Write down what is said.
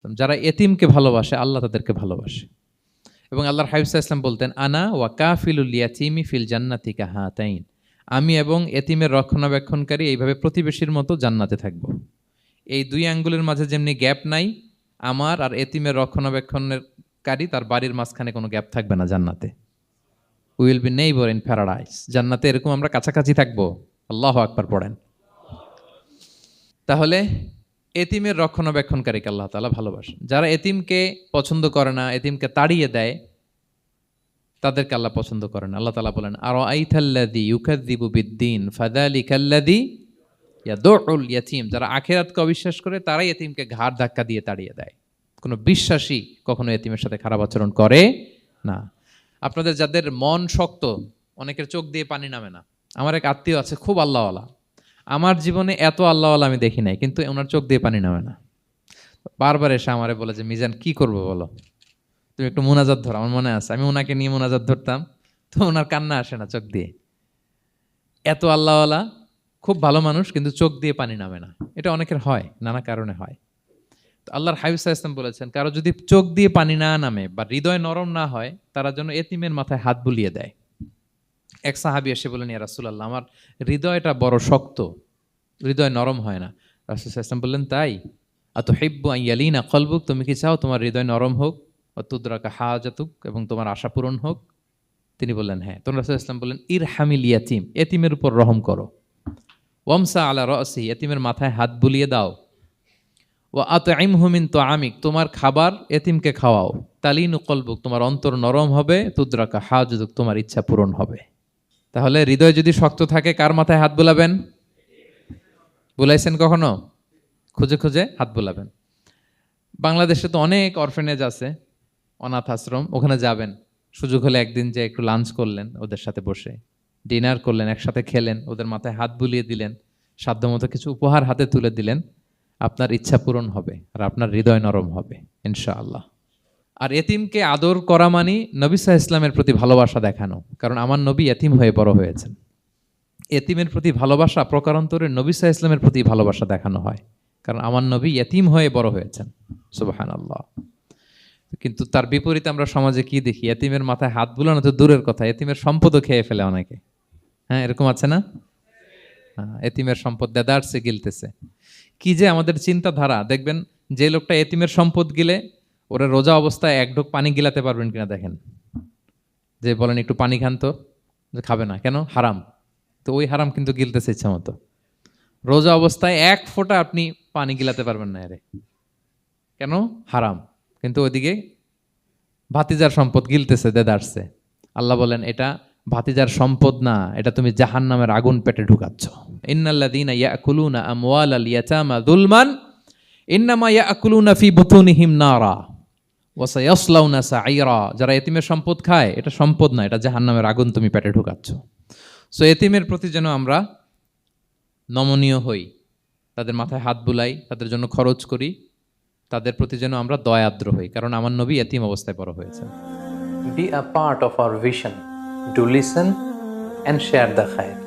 যারা এতিমকে ভালোবাসে আল্লাহ তাদেরকে ভালোবাসে। এবং আল্লাহর হাবিব সাল্লাল্লাহু আলাইহি ওয়াসাল্লাম বলতেন, আনা ওয়া কাফিলুল ইয়াতীমি ফিল জান্নাতি কাহাতাইন, আমি এবং এতিমের রক্ষণাবেক্ষণকারী এইভাবে প্রতিবেশীর মতো জান্নাতে থাকব। এই দুই আঙ্গুলের মাঝে যেমনি গ্যাপ নাই, আমার আর এতিমের রক্ষণাবেক্ষণকারী তার বাড়ির মাঝখানে কোনো গ্যাপ থাকবে না জান্নাতে। We will be neighbour in paradise. জান্নাতে এরকম আমরা কাছাকাছি থাকবো। আল্লাহু আকবার পড়েন। তাহলে এতিমের রক্ষণাবেক্ষণকারীকে আল্লাহ তাআলা ভালোবাসেন। যারা এতিমকে পছন্দ করে না, এতিমকে তাড়িয়ে দেয়, তাদেরকে আল্লাহ পছন্দ করেন। আল্লাহ তাআলা বলেন, আরাআইতাল্লাযী ইউকাযযিবু বিদ্দীন ফাযালিকাল্লাযী ইয়াদুউল ইয়াতীম। যারা আখিরাতকে অবিশ্বাস করে তারাই এতিমকে ঘাড় ধাক্কা দিয়ে তাড়িয়ে দেয়। কোনো বিশ্বাসী কখনো এতিমের সাথে খারাপ আচরণ করে না। আপনাদের যাদের মন শক্ত, অনেকের চোখ দিয়ে পানি নামে না। আমার এক আত্মীয় আছে, খুব আল্লাহওয়ালা। আমার জীবনে এত আল্লাহওয়ালা আমি দেখি নাই, কিন্তু ওনার চোখ দিয়ে পানি নামে না। বারবার এসে আমারে বলে যে, মিজান কি করবো বলো, তুমি একটু মোনাজাত ধরো। আমার মনে আছে আমি ওনাকে নিয়ে মোনাজাত ধরতাম, তো ওনার কান্না আসে না চোখ দিয়ে। এত আল্লাহওয়ালা, খুব ভালো মানুষ, কিন্তু চোখ দিয়ে পানি নামে না। এটা অনেকের হয়, নানা কারণে হয়। তো আল্লাহর হাবিব সাল্লাল্লাহু আলাইহি ওয়াসাল্লাম বলেছেন, কারো যদি চোখ দিয়ে পানি না নামে বা হৃদয় নরম না হয়, তারা যেন এতিমের মাথায় হাত বুলিয়ে দেয়। এক সাহাবী এসে বলেন, ইয়া রাসূলুল্লাহ, আমার হৃদয়টা বড় শক্ত, হৃদয় নরম হয় না। রাসূল সাল্লাল্লাহু আলাইহি ওয়াসাল্লাম বললেন, তাই? আতুহিব্বু আন ইয়ালিনা কলবুক, তুমি কি চাও তোমার হৃদয় নরম হোক, ওয়া তুদরাকা হাজাতুক, এবং তোমার আশা পূরণ হোক? তিনি বললেন, হ্যাঁ। তখন রাসূল সাল্লাল্লাহু আলাইহি ওয়াসাল্লাম বললেন, ইরহামিল ইয়াতীম, এতিমের উপর রহম করো। ওয়ামসা আলা রাসি, এতিমের মাথায় হাত বুলিয়ে দাও। ওয়া আতইমহু মিন তুআমিক, তোমার খাবার এতিমকে খাওয়াও। তালিনু কলবুক, তোমার অন্তর নরম হবে। তুদরাকা হাজাতুক, তোমার ইচ্ছা পূরণ হবে। তাহলে হৃদয় যদি শক্ত থাকে, কার মাথায় হাত বুলাবেন? বুলাইছেন কখনো? খুঁজে খুঁজে হাত বুলাবেন। বাংলাদেশে তো অনেক অরফেনেজ আছে, অনাথ আশ্রম, ওখানে যাবেন। সুযোগ হলে একদিন যে একটু লাঞ্চ করলেন ওদের সাথে বসে, ডিনার করলেন, একসাথে খেলেন, ওদের মাথায় হাত বুলিয়ে দিলেন, সাধ্যমতো কিছু উপহার হাতে তুলে দিলেন, আপনার ইচ্ছা পূরণ হবে আর আপনার হৃদয় নরম হবে ইনশাআল্লাহ। আর এতিমকে আদর করা মানে নবী সাল্লাল্লাহু আলাইহি ওয়াসাল্লামের প্রতি ভালোবাসা দেখানো। কারণ আমার নবী এতিম হয়ে বড় হয়েছেন। এতিমের প্রতি ভালোবাসা প্রকারান্তরে নবী সাল্লাল্লাহু আলাইহি ওয়াসাল্লামের প্রতি ভালোবাসা দেখানো হয়। কারণ আমার নবী এতিম হয়ে বড় হয়েছেন। সুবহানাল্লাহ। কিন্তু তার বিপরীতে আমরা সমাজে কি দেখি? এতিমের মাথায় হাত বুলানো তো দূরের কথা, এতিমের সম্পদও খেয়ে ফেলে অনেকে। হ্যাঁ, এরকম আছে না? এতিমের সম্পদ দেদারসে গিলতেছে। কি যে আমাদের চিন্তাধারা! দেখবেন যে লোকটা এতিমের সম্পদ গিলে, ওরা রোজা অবস্থায় এক ঢোক পানি গিলাতে পারবেন কিনা দেখেন। যে বলেন একটু পানি খান তো, যে খাবে না কেন? হারাম। তো ওই হারাম কিন্তু গিলতেছে ইচ্ছা মতো। রোজা অবস্থায় এক ফোঁটা আপনি পানি গিলাতে পারবেন না এরে, কেন? হারাম। কিন্তু ওইদিকে ভাতিজার সম্পদ গিলতেছে দেদারসে। আল্লাহ বলেন, এটা ভাতিজার সম্পদ না, এটা তুমি জাহান্নামের আগুন পেটে ঢুকাচ্ছ। ইন্নাল্লাযীনা ইয়াকুলুনা আমওয়ালাল ইয়াতামা যুলমান ইন্নামা ইয়াকুলুনা ফি বুতুনিহিম নারা ওয়া সায়াসলাউনা সাঈরা। যারা এতিমের সম্পদ খায়, এটা সম্পদ না, এটা জাহান্নামের আগুন তুমি পেটে ঢুকাচ্ছ। সো এতিমের প্রতি যেন আমরা নমনীয় হই, তাদের মাথায় হাত বুলাই, তাদের জন্য খরচ করি, তাদের প্রতি যেন আমরা দয়াদ্র হই। কারণ আমার নবী এতিম অবস্থায় বড় হয়েছেন। Be a part of our vision. Do listen and share the khair.